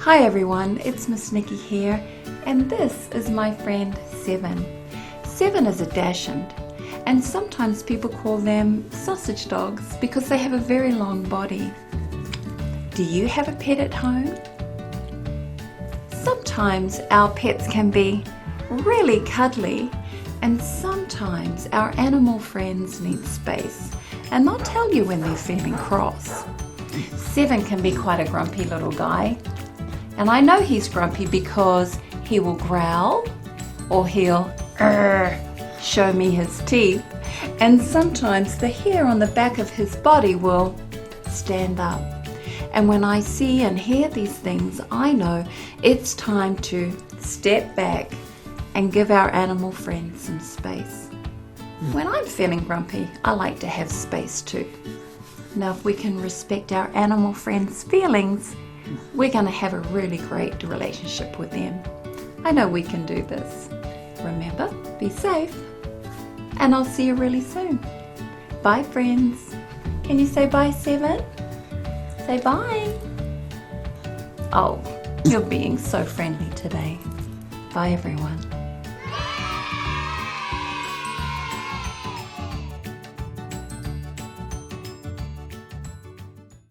Hi everyone, it's Miss Nicky here, and this is my friend Seven. Seven is a dachshund, and sometimes people call them sausage dogs because they have a very long body. Do you have a pet at home? Sometimes our pets can be really cuddly, and sometimes our animal friends need space, and they'll tell you when they're feeling cross. Seven can be quite a grumpy little guy. And I know he's grumpy because he will growl or he'll show me his teeth, and sometimes the hair on the back of his body will stand up. And when I see and hear these things, I know it's time to step back and give our animal friends some space. When I'm feeling grumpy, I like to have space too. Now, if we can respect our animal friends' feelings, we're going to have a really great relationship with them. I know we can do this. Remember, be safe. And I'll see you really soon. Bye, friends. Can you say bye, Seven? Say bye. Oh, you're being so friendly today. Bye, everyone.